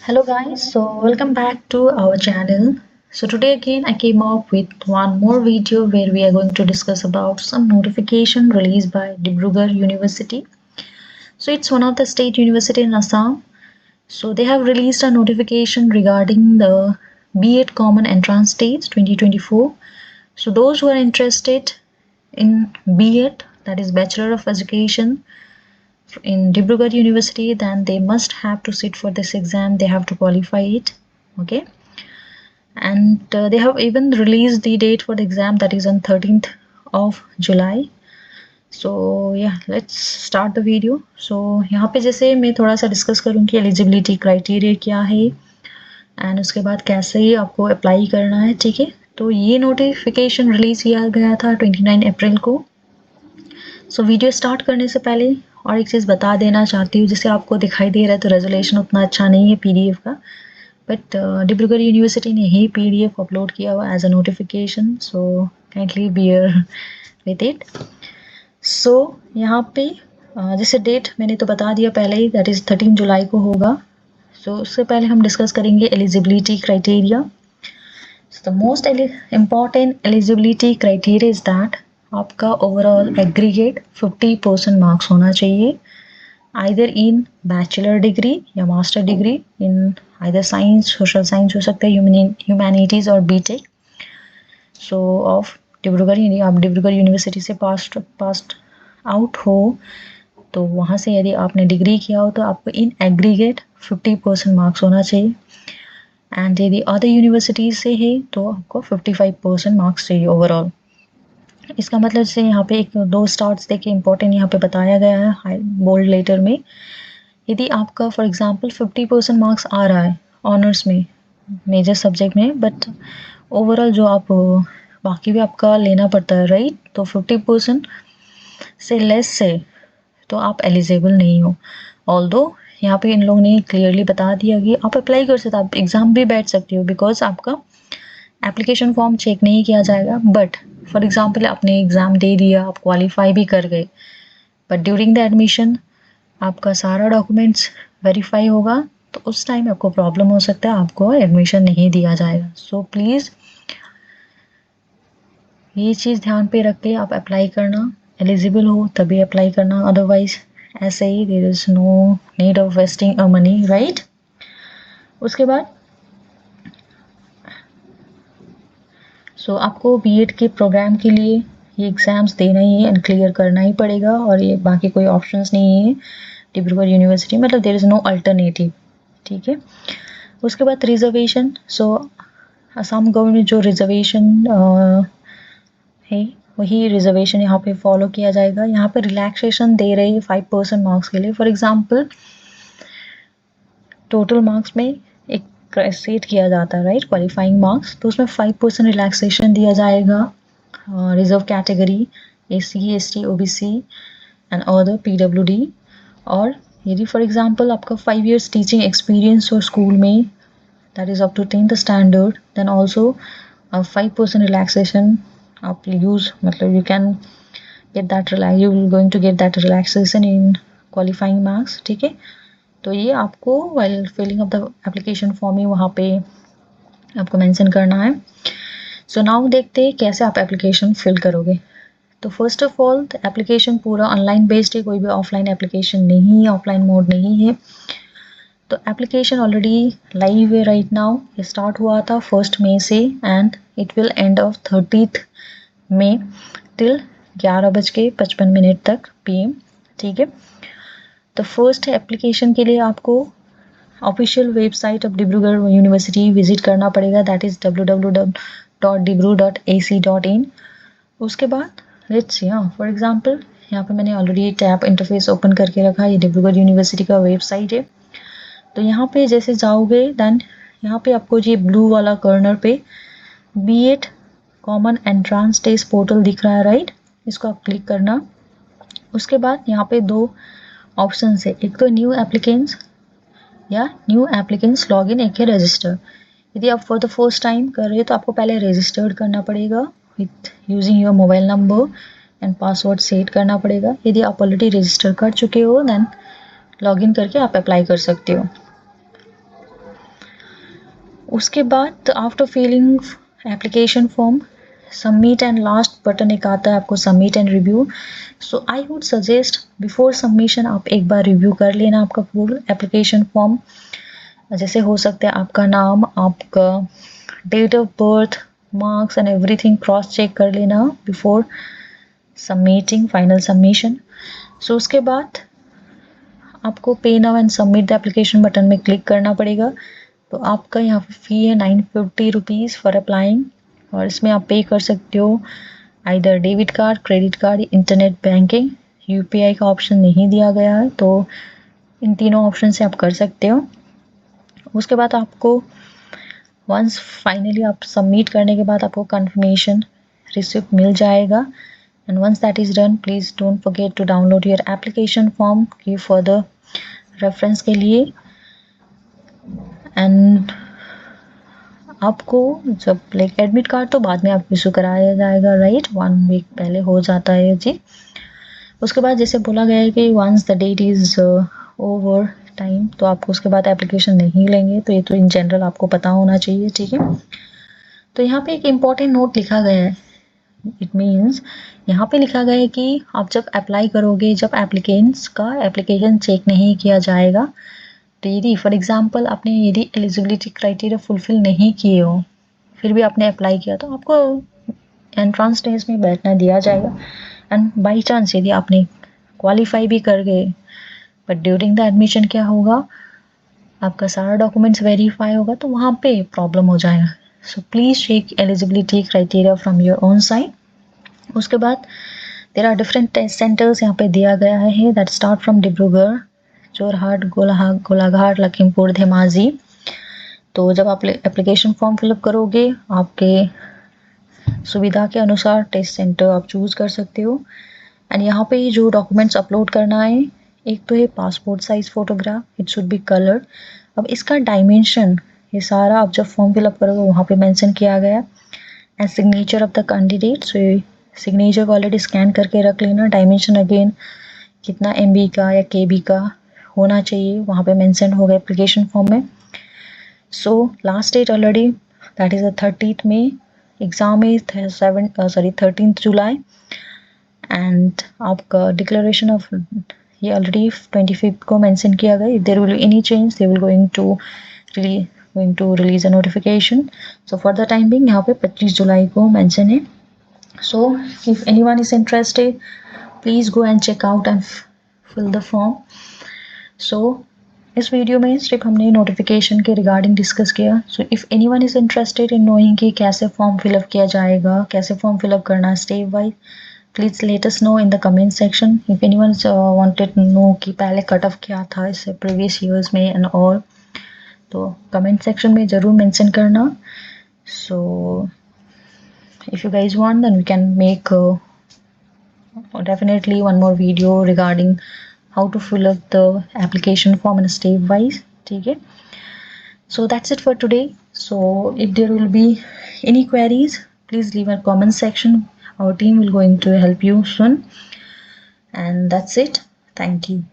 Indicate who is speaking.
Speaker 1: Hello guys, so welcome back to our channel. So today again I came up with one more video where we are going to discuss about some notification released by Dibrugarh University. So it's one of the state university in Assam. So they have released a notification regarding the B.Ed Common Entrance Test 2024. So those who are interested in B.Ed, that is Bachelor of Education, in Dibrugarh University, then they must have to sit for this exam. They have to qualify it. Okay, and they have even released the date for the exam, that is on 13th of July. So yeah, let's start the video. So यहाँ पे जैसे मैं थोड़ा सा discuss करूँगी eligibility criteria क्या है and उसके बाद कैसे आपको अप्लाई करना है. ठीक है, तो ये नोटिफिकेशन रिलीज किया गया था 29 अप्रैल को. सो वीडियो स्टार्ट करने से पहले और एक चीज़ बता देना चाहती हूँ, जैसे आपको दिखाई दे रहा है तो रेजोल्यूशन उतना अच्छा नहीं है पीडीएफ का, बट डिब्रूगढ़ यूनिवर्सिटी ने ही पीडीएफ अपलोड किया हुआ as a notification, so kindly bear with it. So यहाँ पे जैसे डेट मैंने तो बता दिया पहले ही, दैट इज़ 13 जुलाई को होगा. सो उससे पहले हम डिस्कस करेंगे eligibility criteria. The most important eligibility criteria is that आपका ओवरऑल एग्रीगेट 50% मार्क्स होना चाहिए, आइदर इन बैचलर डिग्री या master degree in either science, social science हो सकता है, ह्यूमैनिटीज़ और बीटेक. सो ऑफ डिब्रूगढ़, आप डिब्रूगढ़ यूनिवर्सिटी से पास्ट आउट हो तो वहाँ से यदि आपने डिग्री किया हो तो आपको इन एग्रीगेट 50% मार्क्स होना चाहिए. एंड यदि अदर यूनिवर्सिटीज़ से है तो आपको 55% मार्क्स चाहिए ओवरऑल. इसका मतलब जैसे यहाँ पे एक दो स्टार्ट्स देखे इंपॉर्टेंट यहाँ पे बताया गया है हाई बोल्ड लेटर में. यदि आपका फॉर एग्जांपल 50% मार्क्स आ रहा है ऑनर्स में, मेजर सब्जेक्ट में, बट ओवरऑल जो आप बाकी भी आपका लेना पड़ता है राइट, तो 50% से लेस से तो आप एलिजिबल नहीं हो. ऑल्दो यहाँ पे इन लोगों ने क्लियरली बता दिया कि आप अप्लाई कर सकते हो, आप एग्ज़ाम भी बैठ सकते हो, बिकॉज आपका एप्लीकेशन फॉर्म चेक नहीं किया जाएगा. बट फॉर एग्ज़ाम्पल आपने एग्ज़ाम दे दिया, आप क्वालिफाई भी कर गए, बट ड्यूरिंग द एडमिशन आपका सारा डॉक्यूमेंट्स वेरीफाई होगा तो उस टाइम आपको प्रॉब्लम हो सकता है, आपको एडमिशन नहीं दिया जाएगा. सो प्लीज़ ये चीज़ ध्यान पे रख के आप अप्लाई करना, एलिजिबल हो तभी अप्लाई करना, अदरवाइज ऐसे ही there is no need of wasting a money right. उसके बाद सो आपको बीएड के प्रोग्राम के लिए ये एग्ज़ाम्स देना ही है एंड क्लियर करना ही पड़ेगा, और ये बाकी कोई ऑप्शंस नहीं है डिब्रूगढ़ यूनिवर्सिटी, मतलब देयर इज़ नो अल्टरनेटिव. ठीक है, उसके बाद रिजर्वेशन. सो असम गवर्नमेंट जो रिजर्वेशन है वही रिजर्वेशन यहाँ पे फॉलो किया जाएगा. यहाँ पे रिलैक्सेशन दे रहे हैं 5% मार्क्स के लिए. फॉर एग्जांपल टोटल मार्क्स में एक सेट किया जाता है राइट, क्वालिफाइंग मार्क्स, तो उसमें 5% रिलैक्सेशन दिया जाएगा reserve category, SC, ST, OBC and other PWD. और यदि फॉर एग्जांपल आपका 5 years टीचिंग एक्सपीरियंस हो स्कूल में, that is up to 10th standard, then also 5% relaxation आप यूज़, मतलब you can get that you will going to get that relaxation in qualifying marks. ठीक है, तो ये आपको while filling of the application form ही वहाँ पे आपको मेंशन करना है. सो नाउ देखते हैं कैसे आप एप्लीकेशन फिल करोगे. तो फर्स्ट ऑफ ऑल एप्लीकेशन पूरा ऑनलाइन बेस्ड है, कोई भी ऑफलाइन एप्लीकेशन नहीं है, ऑफलाइन मोड नहीं है. तो एप्लीकेशन ऑलरेडी लाइव है राइट नाउ. ये स्टार्ट हुआ था 1 मई से and it will end of 30 मई टिल 11:55 तक PM. ठीक है, तो फर्स्ट एप्लीकेशन के लिए आपको official website of Dibrugarh university visit करना पड़ेगा, दैट इज़ www.dibru.ac.in. उसके बाद लेट्स यहाँ फॉर एग्जांपल यहाँ पे मैंने ऑलरेडी टैब इंटरफेस ओपन करके रखा है, ये डिब्रूगढ़ यूनिवर्सिटी का वेबसाइट है. तो यहाँ पे जैसे जाओगे देन यहाँ पे आपको ये ब्लू वाला कॉर्नर पे B.Ed common entrance test portal दिख रहा है राइट, इसको आप क्लिक करना. उसके बाद यहाँ पे दो ऑप्शन है, एक तो न्यू एप्लीकेंट्स या न्यू एप्लीकेंट्स लॉगिन, एक है रजिस्टर. यदि आप फॉर द फर्स्ट टाइम कर रहे हो तो आपको पहले रजिस्टर्ड करना पड़ेगा with using your mobile number and password set करना पड़ेगा. यदि आप ऑलरेडी रजिस्टर कर चुके हो देन लॉगिन करके आप अप्लाई कर सकते हो. उसके बाद after filling application form submit and last button एक आता है आपको submit and review. So I would suggest before submission आप एक बार रिव्यू कर लेना आपका फुल एप्लीकेशन फॉर्म. जैसे हो सकता है आपका नाम, आपका date of birth, marks and everything cross check कर लेना before submitting final submission. So उसके बाद आपको pay now and submit the application button में क्लिक करना पड़ेगा. तो आपका यहाँ पे फ़ी है 950 रुपीज़ फॉर अप्लाइंग, और इसमें आप पे कर सकते हो either debit card, credit card, internet banking. UPI का ऑप्शन नहीं दिया गया है, तो इन तीनों ऑप्शन से आप कर सकते हो. उसके बाद आपको वंस फाइनली आप सबमिट करने के बाद आपको कंफर्मेशन रिसिप्ट मिल जाएगा. And once that is done, please don't forget to download your application form की फर्दर रेफरेंस के लिए. एंड आपको जब लाइक एडमिट कार्ड तो बाद में आपको इशू कराया जाएगा, राइट, 1 वीक पहले हो जाता है जी. उसके बाद जैसे बोला गया है कि once the date is over time, तो आपको उसके बाद एप्लीकेशन नहीं लेंगे. तो ये तो इन जनरल आपको पता होना चाहिए, ठीक है. तो यहाँ पे एक इम्पॉर्टेंट नोट लिखा गया है. इट मीन्स यहाँ पे लिखा गया है कि आप जब अप्लाई करोगे, जब एप्लीकेंट्स का एप्लीकेशन चेक नहीं किया जाएगा, तो यदि फॉर एग्जांपल आपने यदि एलिजिबिलिटी क्राइटेरिया फुलफिल नहीं किए हो, फिर भी आपने अप्लाई किया, तो आपको एंट्रेंस स्टेज में बैठना दिया जाएगा. एंड बाई चांस यदि आपने क्वालिफाई भी कर गए, बट ड्यूरिंग द एडमिशन क्या होगा, आपका सारा डॉक्यूमेंट्स वेरीफाई होगा, तो वहाँ पे प्रॉब्लम हो जाएगा. So please check eligibility criteria from your own side. उसके बाद there are different test centres यहाँ पे दिया गया है that start from Dibrugarh, Jorhat, Golaghat, Lakhimpur, Dhemaji. तो जब आप एप्लीकेशन फॉर्म फिलअप करोगे, आपके सुविधा के अनुसार टेस्ट सेंटर आप चूज़ कर सकते हो. एंड यहाँ पे जो डॉक्यूमेंट्स अपलोड करना है, एक तो है passport size photograph, it should be coloured. अब इसका डायमेंशन ये सारा आप जब फॉर्म फिलअप करोगे वहाँ पे मेंशन किया गया है. And signature of the candidate, so signature को ऑलरेडी स्कैन करके रख लेना. डायमेंशन अगेन कितना MB का या KB का होना चाहिए, वहाँ पे मेंशन होगा एप्लीकेशन फॉर्म में. So last date already that is the 30th May. Exam है 13th July. एंड आपका डिक्लेरेशन ऑफ ये ऑलरेडी 25th को मेंशन किया गया. If there will be any change they will going to release a notification. So for the time being यहाँ पे 25 जुलाई को मेंशन है. So if anyone is interested, please go and check out and fill the form. So इस video में सिर्फ हमने notification के रिगार्डिंग डिस्कस किया. So if anyone is interested in knowing कि कैसे फॉर्म फिलअप किया जाएगा, कैसे फॉर्म फिलअप करना है step wise, please let us know in the comment section. If anyone wanted know कि पहले कट ऑफ क्या था इससे प्रीवियस ईयर्स में एंड ऑल, तो कमेंट सेक्शन में ज़रूर मेंशन करना. सो if you guys want, then we can make definitely one more video regarding how to fill up the application form in a step wise, okay. So that's it for today. So if there will be any queries, please leave a comment section. Our team will going to help you soon. And that's it. Thank you.